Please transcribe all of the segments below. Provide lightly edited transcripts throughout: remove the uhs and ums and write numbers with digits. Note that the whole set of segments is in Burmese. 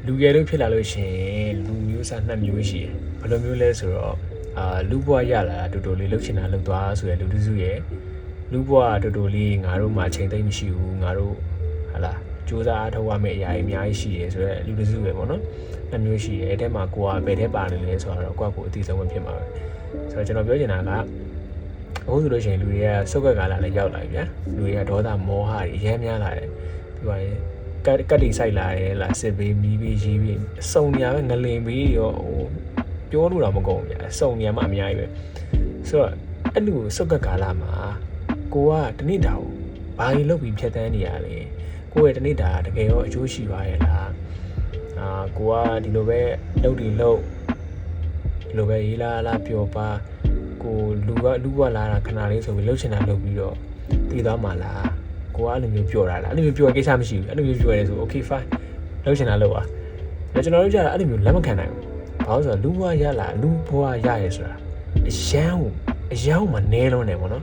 လူငယ်လို့ဖြစ်လာလို့ရှင်လူမျိုးစားနှစ်မျိုးရှိတယ်ဘယ်လိုမျိုးလဲဆိုတော့လူဘွားရလာတူတူလေးလှုပ်ချင်တာလှုပ်သွားဆိုရလူစုရဲ့လူဘွားတူတူလေးငါတို့မှချိန်သိမ့်မရှိဘူးငါတို့ဟာလားစူးစမ်းအားထုတ်ရမယ့်အရာတွေအများကြီးရှိတယ်ဆိုတော့လူစုပဲပေါ့နော်နှစ်မျိုးရှိတယ်အဲ့ထဲမှာကိုကဘယ်ထဲပါနေလဲဆိုတော့ကိုကကိုအတိဆုံးပဲဖြစ်မှာပဲဆိုတော့ကျွန်တော်ပြောချင်တာကအခုဆိုလို့ရှိရင်လူတွေကစုပ်ကက်ကာလာလည်းရောက်လာပြီဗျာလူတွေကဒေါသမောဟတွေအများများလာတယ်ဒီပါကတ်တီဆိုင်လာတယ်လားစစ်ပေးမီးပေးရေးပေးစုံနေရပဲငလင်ပေးရောဟိုပြောလို့တော့မကုန်ဘူးဗျာစုံနေရမှအများကြီးပဲဆိုတော့အဲ့လူစုပ်ကက်ကာလာမှာကိုကတနေ့တာကိုဘာကြီးလုပ်ပြီးဖြတ်တန်းနေရလဲကိုရဲ့တနေ့တာတကယ်ရောအကျိုးရှိပါရဲ့လားကိုကဒီလိုပဲလုပ်ဒီလုပ်ဒီလိုပဲရေးလာပျော်ပါကိုလူကလာတာခဏလေးဆိုပြီးလှုပ်ချင်တာလုပ်ပြီးတော့တည်သွားမှာလားကိုကအဲ့လိုမျိုးပျော်တာလားအဲ့လိုမျိုးပျော်ကိစ္စမရှိဘူးအဲ့လိုမျိုးပျော်ရဲဆို okay fine လှုပ်ချင်တာလုပ်ပါဒါကျွန်တော်တို့ကြတာအဲ့လိုမျိုးလက်မခံနိုင်ဘူးဘာလို့ဆိုတော့လူဘွားရလာလူဘွားရရဲဆိုတာအယမ်းမနေလုံးနဲ့ပေါ့နော်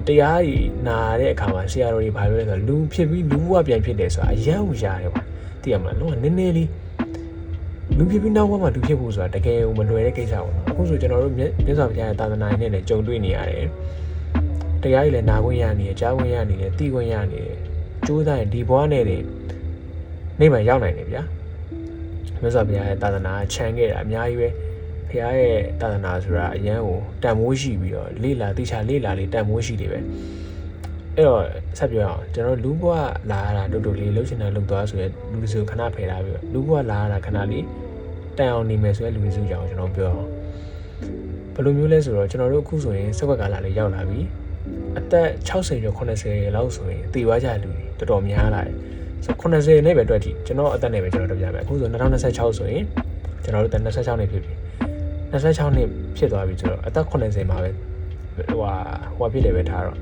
တရားကြီးနာတဲ့အခါမှာဆရာတော်ကြီးဘာပြောလဲဆိုတော့လူဖြစ်ပြီးလူဘွားပြန်ဖြစ်တယ်ဆိုတာအယမ်းကိုရတယ်ပါသိရမလားလုံးဝနည်းနည်းလေးလူဖြစ်ပြီးနောက်ဘဝမှာလူဖြစ်ဖို့ဆိုတာတကယ်မလွယ်တဲ့ကိစ္စပေါ့နော်အခုဆိုကျွန်တော်တို့မြတ်စွာဘုရားရဲ့သာသနာ့နဲ့လည်းကြုံတွေ့နေရတယ်တရားကြီးလည်းနာခွင့်ရနေတယ်ကြားခွင့်ရနေတယ်သိခွင့်ရနေတယ်ကြိုးစားရင်ဒီဘဝနဲ့တင်နေမှရောက်နိုင်တယ်ဗျာမြတ်စွာဘုရားရဲ့သာသနာခြံခဲ့တာအများကြီးပဲဘုရားရဲ့သာသနာဆိုတာအရန်ကိုတန်မိုးရှိပြီးတော့လေ့လာသိချာလေ့လာလေးတန်မိုးရှိတယ်ပဲအဲ့တော့ဆက်ပြောအောင်ကျွန်တော်လူဘွားလာရတာတူလေးလှုပ်ချင်တာလှုပ်သွားဆိုရလူစုခဏဖယ်ထားပြီးတော့လူဘွားလာရတာခဏလေးတန်အောင်နေမယ်ဆိုရလူစုကြောင်ကျွန်တော်ပြောအောင်ဘယ်လိုမျိုးလဲဆိုတော့ကျွန်တော်တို့အခုဆိုရင်စက်ကွက်ကာလာလေးရောက်လာပြီအသက်60ကျော်80လောက်ဆိုရင်တည်သွားကြလူတွေတော်တော်များလာတယ်ဆို80နဲ့ပဲတွက်ကြည့်ကျွန်တော်အသက်နဲ့ပဲကျွန်တော်တို့ပြမယ်အခုဆို2026ဆိုရင်ကျွန်တော်တို့26နှစ်ဖြစ်ပြီ26နှစ်ဖြစ်သွားပြီဆိုတော့အသက်80မှာပဲဟိုဖြစ်တယ်ပဲထားတော့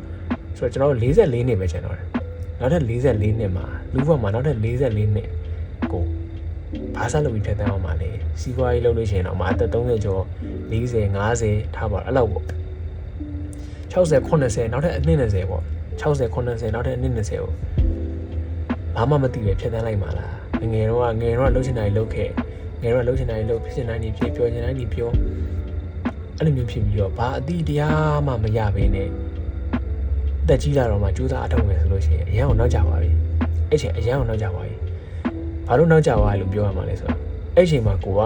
ဆိုတော့ကျွန်တော်တို့44နှစ်ပဲကျန်တော့တယ်နောက်ထပ်44နှစ်မှာလူ့ဘဝမှာနောက်ထပ်44နှစ်ကိုဘာသာလုပ်ပြီးဖြတ်သန်းအောင်ပါလေစီးပွားရေးလုပ်လို့ရှိရင်တော့မှာအသက်30ကျော်40 50ထားပါအဲ့လောက်ပေါ့60 80နောက်ထပ်အနှစ်20ပေါ့60 80နောက်ထပ်အနှစ်20ကိုဘာမှမသိပဲဖြတ်သန်းလိုက်ပါလားငယ်တော့လှုပ်ချင်တာကြီးလှုပ်ခဲ့ငယ်တော့လှုပ်ချင်တာကြီးလှုပ်ဖြစ်ချင်တာကြီးဖြစ်ပြောချင်တာကြီးပြောအဲ့လိုမျိုးဖြစ်ပြီးတော့ဘာအတိတရားမှမရဘဲနဲ့တက်ကြီးလာတော့မှကြိုးစားအထောက်မယ်ဆိုလို့ရှိရင်အရန်ကိုနောက်ကျပါပြီအဲ့ချိန်အရန်ကိုနောက်ကျပါပြီဘာလို့နောက်ကျသွားလဲလို့ပြောရမှာလဲဆိုတော့အဲ့ချိန်မှာကိုက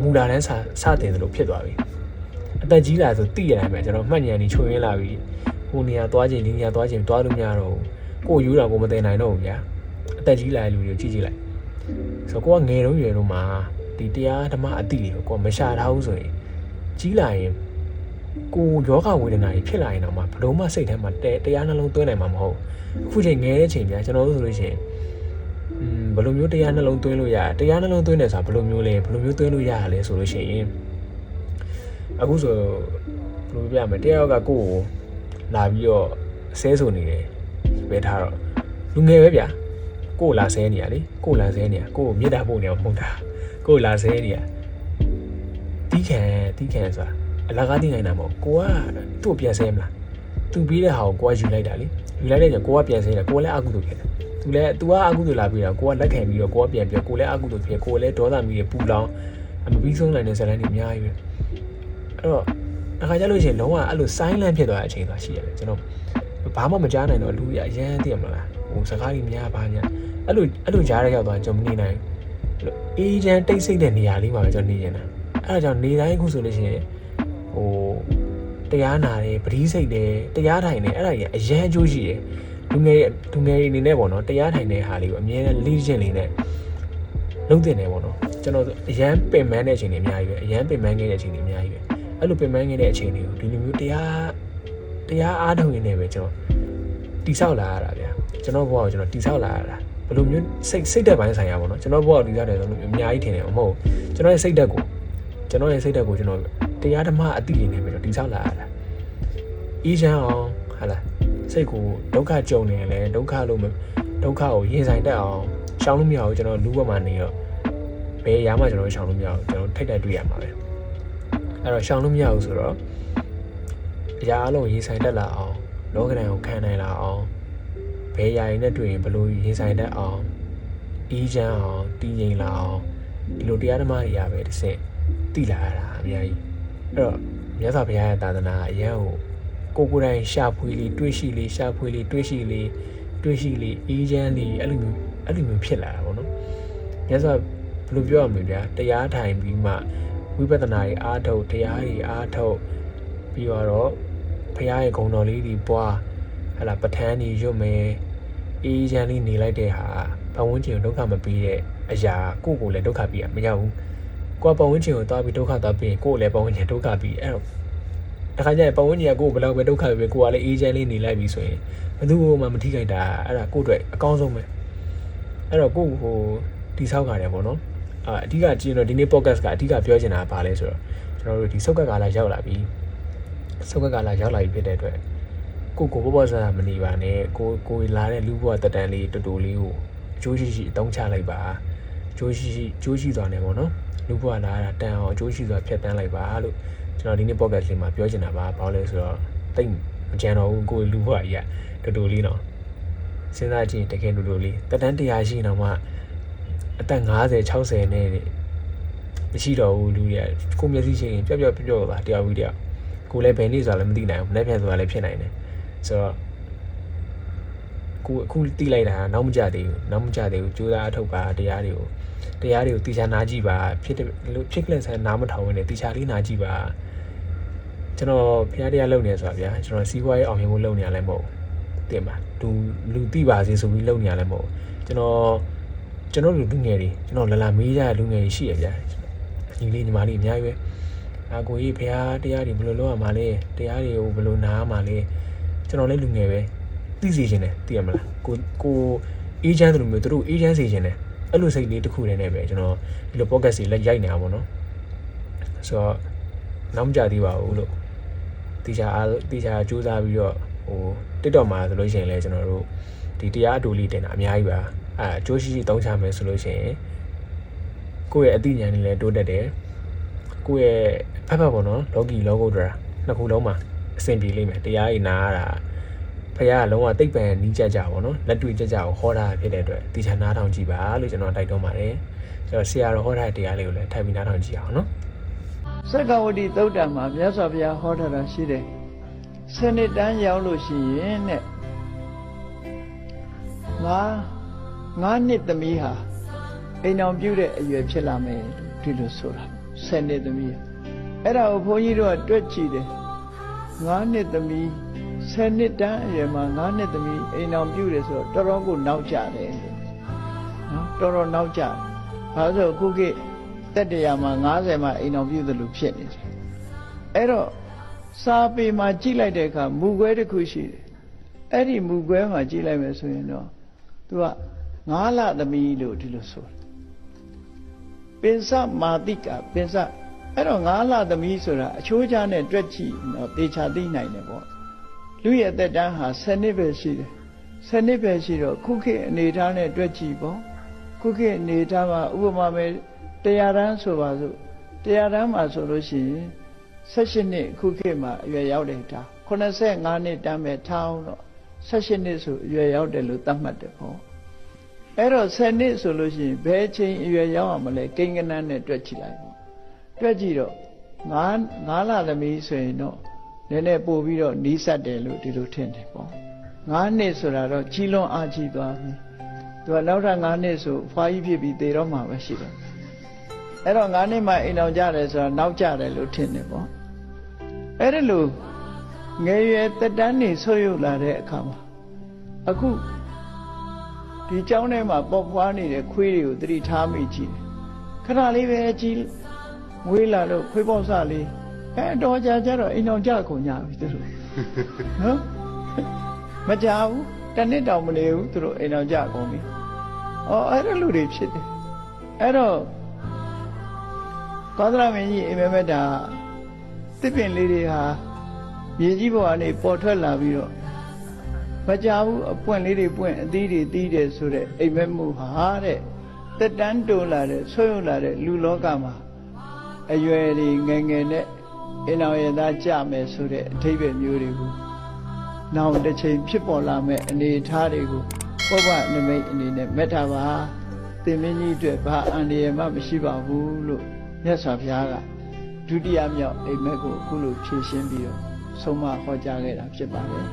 မူလာတန်းစတင်သလိုဖြစ်သွားပြီအသက်ကြီးလာဆိုသိရတိုင်းပဲကျွန်တော်မှတ်ဉာဏ်ကြီးချုံရင်းလာပြီဟိုနေရာသွားခြင်းဒီနေရာသွားခြင်းသွားလို့မရတော့ဘူးကိုယူတာကိုမသိနိုင်တော့ဘူးဗျာအသက်ကြီးလာတဲ့လူတွေကိုကြည့်လိုက်ဆိုတော့ကိုကငယ်တုန်းရွယ်တုန်းမှာဒီတရားဓမ္မအတိတွေကိုကိုမရှာထားဘူးဆိုရင်ကြီးလာရင်ကိုယောဂဝေဒနာတွေဖြစ်လာရင်တော့မှဘလို့မှစိတ်ထဲမှာတရားနှလုံးသွင်းနိုင်မှာမဟုတ်အခုချိန်ငယ်တဲ့ချိန်များကျွန်တော်တို့ဆိုလို့ရှိရင်ဘယ်လိုမျိုးတရားနှလုံးသွင်းလို့ရတရားနှလုံးသွင်းတယ်ဆိုတာဘယ်လိုမျိုးလဲဘယ်လိုမျိုးသွင်းလို့ရရလဲဆိုလို့ရှိရင်အခုဆိုဘယ်လိုပြရမလဲတရားကကိုကိုလာပြီးတော့ဆဲဆိုနေတယ်ပဲထားတော့လူငယ်ပဲဗျာကိုလာဆဲနေရလေကိုလာဆဲနေရကိုမြစ်တာပို့နေအောင်မဟုတ်တာကိုလာဆဲနေရတီးခံဆိုတာအလကားသိနိုင်တာမဟုတ်ကိုကသူ့ပြန်ဆဲမလားသူပြီးတဲ့ဟာကိုကယူလိုက်တာလေယူလိုက်တဲ့ကျကိုကပြန်ဆဲတယ်ကိုကလည်းအကုသို့ဖြစ်တယ်သူကအကုသို့လာပြီးတော့ကိုကလက်ခံပြီးတော့ကိုကပြန်ပြောကိုလည်းအကုသို့ဖြစ်ကိုလည်းဒေါသမီးတွေပူလောင်မပြီးဆုံးနိုင်တဲ့ဇာတ်လမ်းတွေအများကြီးပဲအဲ့တော့အခါကျလို့ရှိရင်လုံးဝအဲ့လို silent ဖြစ်သွားတဲ့အချိန်သွားရှိရတယ်ကျွန်တော်ဘာမှမကြားနိုင်တော့လူကြီးအရန်သိရမလားဟိုစကားကြီးများပါညာအဲ့လိုကြားရရောက်သွားကျွန်တော်မနေနိုင်အေးချမ်းတိတ်ဆိတ်တဲ့နေရာလေးမှာပဲကျွန်တော်နေနေတာအဲ့ဒါကြောင့်နေတိုင်းအခုဆိုလို့ရှိရင်ဟိုတရားနာတယ်ပရိစိတ်တယ်တရားထိုင်တယ်အဲ့ဒါကြီးအရန်အကျိုးရှိတယ်လူငယ်အနေနဲ့ပေါ့နော်တရားထိုင်တဲ့ဟာလေးကိုအမြဲတမ်းလေ့ကျင့်လေးနဲ့လုပ်တင်တယ်ပေါ့နော်ကျွန်တော်အရန်ပင်ပန်းတဲ့အချိန်တွေအများကြီးပဲအရန်ပင်ပန်းခဲ့တဲ့အချိန်တွေအများကြီးပဲအဲ့လိုပင်ပန်းခဲ့တဲ့အချိန်တွေကိုဒီလိုမျိုးတရားအားထုတ်ရင်းနဲ့ပဲကျွန်တော်တိဆောက်လာရတာဗျာကျွန်တော်ဘဝကိုကျွန်တော်တိဆောက်လာရတာဘယ်လိုမျိုးစိတ်ဓာတ်ပိုင်းဆိုင်ရာပေါ့နော်ကျွန်တော်ဘဝကိုတိဆောက်တယ်ဆိုလို့အများကြီးထင်တယ်မဟုတ်ကျွန်တော်ရဲ့စိတ်ဓာတ်ကိုကျွန်တော်တရားဓမ္မအတိအနေနဲ့ပဲတိဆောက်လာရတာအေးချမ်းအောင်ဟာလားစိတ်ကိုဒုက္ခကြုံနေရင်လည်းဒုက္ခကိုရင်ဆိုင်တတ်အောင်ရှောင်လို့မရဘူးကျွန်တော်လူ့ဘက်မှာနေတော့ဘယ်ရာမှကျွန်တော်ရှောင်လို့မရဘူးကျွန်တော်ထိတ်တိုက်တွေ့ရမှာပဲအဲ့တော့ရှောင်လို့မရဘူးဆိုတော့အရာအလုံးရင်ဆိုင်တတ်လာအောင်လောကဓာတ်ကိုခံနိုင်လာအောင်ဘယ်ရာရည်နဲ့တွေ့ရင်ဘယ်လိုရင်ဆိုင်တတ်အောင် အေးချမ်းအောင်တည်ငြိမ်လာအောင်ဒီလိုတရားဓမ္မတွေရပဲတစ်ဆင့်သိလာရတာအများကြီးအဲ့တော့မြတ်စွာဘုရားရဲ့သာသနာအရင်ကိုယ်တိုင်ရှာဖွေလေးတွေးရှိလေးရှာဖွေလေးတွေးရှိလေးအေးချမ်းလေးအဲ့လိုမျိုးဖြစ်လာတာပေါ့နော်မြတ်စွာဘယ်လိုပြောရမလဲဗျာတရားထိုင်ပြီးမှဝိပဿနာတွေအားထုတ်တရားတွေအားထုတ်ပြီးတော့ဘုရားရဲ့ဂုဏ်တော်လေးတွေပွားဟလာပဋ္ဌာန်းကြီးရွတ်မယ်အေးချမ်းလေးနေလိုက်တဲ့ဟာပတ်ဝန်းကျင်ကိုဒုက္ခမပေးတဲ့အရာကိုယ့်ကိုယ်လည်းဒုက္ခပေးရမရဘူးကိုယ်ပတ်ဝန်းကျင်ကိုသွားပြီးဒုက္ခသွားပေးရင်ကိုယ်လည်းပတ်ဝန်းကျင်ဒုက္ခပေးအဲ့တော့တခါကျရင်ပတ်ဝန်းကျင်ကကိုယ်ဘယ်လောက်ပဲဒုက္ခပေးကိုယ်ကလည်းအေးချမ်းလေးနေလိုက်ပြီဆိုရင်ဘယ်သူမှမထိခိုက်တာအဲ့ဒါကိုယ့်အတွက်အကောင်းဆုံးပဲအဲ့တော့ကိုယ့်ကိုတိဆောက်ကြတယ်ပေါ့နော်အဓိကကျင်းတော့ဒီနေ့ podcast ကအဓိကပြောချင်တာကဘာလဲဆိုတော့ကျွန်တော်တို့ဒီစုတ်ကကာလရောက်လာပြီဖြစ်တဲ့အတွက်ကိုပေါ့ဆရာမနေပါနဲ့ကိုလာတဲ့လူဘဝတက်တန်းလေးတူတူလေးကိုအကျိုးရှိအသုံးချလိုက်ပါအကျိုးရှိသွားနေပေါ့နော်လူဘဝလာတာတန်အောင်အကျိုးရှိစွာဖြတ်တန်းလိုက်ပါလို့ကျွန်တော်ဒီနေ့ podcast လေးမှာပြောချင်တာပါဘာလို့လဲဆိုတော့တိတ်မကြံတော့ဘူးကိုလူဘဝကြီးကတူတူလေးနော်စဉ်းစားကြည့်တကယ်တူတူလေးတက်တန်း100ရှိနေတော့မှအသက်50 60နဲ့မရှိတော့ဘူးလူတွေကကိုမျက်စိချင်းပျော့ပါတရားပြီးတရားကိုလည်းဘယ်နည်းဆိုတာလည်းမသိနိုင်ဘူးမနေ့ပြန်ဆိုတာလည်းဖြစ်နိုင်တယ်ဆိုတော့ကိုအခုသိလိုက်တာနောက်မကြသေးဘူးကြိုးစားအထောက်ပါတရားတွေကိုတီချာနာကြည့်ပါဖြစ်ကလန့်ဆန်းနားမထောင်ဝင်နေတီချာလေးနာကြည့်ပါကျွန်တော်ဖျားတရားလုပ်နေဆိုတာဗျာကျွန်တော်စီးပွားရေးအောင်မြင်ဖို့လုပ်နေရလဲမဟုတ်ဘူးတင်ပါလူသိပါစေဆိုပြီးလုပ်နေရလဲမဟုတ်ကျွန်တော်လူငယ်တွေကျွန်တော်လာမေးကြလူငယ်တွေရှိရဗျာညီလေးညီမလေးအများကြီးပဲကိုကြီးဖျားတရားတွေဘယ်လိုလုပ်ရမှာလဲတရားတွေကိုဘယ်လိုနားမှာလဲကျွန်တော်လည်းလူငယ်ပဲသိစေချင်တယ်သိရမလားကိုအေးချမ်းတယ်လို့မျိုးတို့အေးချမ်းစေချင်တယ်အဲ့လိုစိတ်လေးတစ်ခုတည်းနဲ့ပဲကျွန်တော်ဒီလို podcast တွေလက်ရိုက်နေတာပေါ့နော်ဆိုတော့နောက်မကြသေးပါဘူးလို့တေချာစူးစမ်းပြီးတော့TikTok မှာဆိုလို့ရှိရင်လည်းကျွန်တော်တို့ဒီတရားအတူလေးတင်တာအများကြီးပါအကျိုးရှိသုံးချမယ်ဆိုလို့ရှိရင်ကိုယ့်ရဲ့အသိဉာဏ်တွေလည်းတိုးတက်တယ်ကိုယ့်ရဲ့ဖက်ပေါ့နော်လောကီလောကုတ္တရာနှစ်ခုလုံးမှာအဆင်ပြေလိမ့်မယ်တရားရည်နာရတာဖခင်ကလုံးဝတိတ်ပံနီးကြပေါ့နော်လက်တွေ့ကြကိုဟောတာဖြစ်တဲ့အတွက်တေချာနားထောင်ကြည့်ပါလို့ကျွန်တော်တိုက်တွန်းပါတယ်ဆိုတော့ဆရာတော်ဟောတဲ့တရားလေးကိုလည်းထိုင်ပြီးနားထောင်ကြည့်အောင်နော်စက္ကဝတီသုတ်တံမှာမြတ်စွာဘုရားဟောထားတာရှိတယ်စနစ်တန်းရောက်လို့ရှိရင်တဲ့ငါနှစ်သမီးဟာအိမ်အောင်ပြုတဲ့အရွယ်ဖြစ်လာမယ်ဒီလိုဆိုတာ10နှစ်သမီးအဲ့ဒါကိုဘုန်းကြီးတို့ကတွက်ကြည့်တယ်9နှစ်သမီး10နှစ်တန်းအရွယ်မှာ9နှစ်သမီးအိမ်အောင်ပြုတယ်ဆိုတော့တော်တော်ကိုနောက်ကျတယ်နော်တော်တော်နောက်ကျဘာလို့ဆိုခုခေတ်တက်တရားမှာ90မှာအိမ်အောင်ပြုသလိုဖြစ်နေတယ်အဲ့တော့စာပေမှာကြည့်လိုက်တဲ့အခါမူကွဲတစ်ခုရှိတယ်အဲ့ဒီမူကွဲမှာကြည့်လိုက်မယ်ဆိုရင်တော့သူက9လသမီးလို့ဒီလိုဆိုတယ်ပင်စမာတိကပင်စအဲ့တော့9လသမီးဆိုတာအချိုးချနဲ့တွက်ကြည့်တော့တေချာသိနိုင်တယ်ပေါ့လူရဲ့သက်တမ်းဟာ10နှစ်ပဲရှိတယ်10နှစ်ပဲရှိတော့ခုခေတ်အနေထားနဲ့တွက်ကြည့်ပေါ့ခုခေတ်အနေထားမှာဥပမာပဲ100တန်းဆိုပါစို့100တန်းမှာဆိုလို့ရှိရင်18နှစ်ခုခေတ်မှာအရွယ်ရောက်တယ်ဒါ85နှစ်တန်းပဲထားအောင်တော့18နှစ်ဆိုအရွယ်ရောက်တယ်လို့သတ်မှတ်တယ်ပေါ့အဲ့တော့10နှစ်ဆိုလို့ရှိရင်ဘယ်ချိန်အရွယ်ရောက်အောင်မလဲကိန်းကနန်းနဲ့တွက်ကြည့်လိုက်ပေါ့တွက်ကြည့်တော့9လသမီးဆိုရင်တော့နည်းနည်းပို့ပြီးတော့နီးစပ်တယ်လို့ဒီလိုထင်တယ်ပေါ့9နှစ်ဆိုတာတော့ကြီးလွန်အားကြီးသွားပြီသူကနောက်ထပ်9နှစ်ဆိုဖွားကြီးဖြစ်ပြီးသေတော့မှာပဲရှိတယ်အဲ့တော့9နှစ်မှအိမ်အောင်ကြတယ်ဆိုတာနောက်ကျတယ်လို့ထင်တယ်ပေါ့အဲ့ဒါလို့ငယ်ရွယ်တက်တန်းနေဆွရုပ်လာတဲ့အခါမှာအခုဒီเจ้าထဲမှာပေါက်ဖွားနေတဲ့ခွေးတွေကိုသတိထားမိကြည့်ခဏလေးပဲကြီးမွေးလာလို့ခွေးပေါက်စလေးတော်ကြာကြတော့အိမ်အောင်ကြကုန်ကြပြီသူတို့နော်မကြဘူးတစ်နှစ်တောင်မနေဘူးသူတို့အိမ်အောင်ကြကုန်ပြီအဲ့ဒါလူတွေဖြစ်တယ်အဲ့တော့ကောသလမင်းကြီးအိမ်မက်မက်တာတစ်ပင်လေးတွေဟာမြေကြီးပေါ်ကနေပေါ်ထွက်လာပြီးတော့မကြဘူးအပွင့်လေးတွေပွင့်အသီးတွေသီးတယ်ဆိုတဲ့အိမ်မက်မှုဟာတဲ့တက်တန်းတိုးလာတဲ့ဆွေးရုံလာတဲ့လူလောကမှာအရွယ်တွေငယ်ငယ်နဲ့အိမ်တော်ရသားကြမယ်ဆိုတဲ့အဓိပ္ပာယ်မျိုးတွေကိုနောက်တစ်ချိန်ဖြစ်ပေါ်လာမဲ့အနေအထားတွေကိုပုဗ္ဗနမိတ်အနေနဲ့မေတ္တာပါ သင်မင်းကြီးအတွက်ဘာအန္တရာယ်မှမရှိပါဘူးလို့မြတ်စွာဘုရားကဒုတိယမြောက်အိမ်မက်ကိုအခုလိုဖြည့်ရှင်းပြီးတော့ဆုံးမဟောကြားခဲ့တာဖြစ်ပါတယ်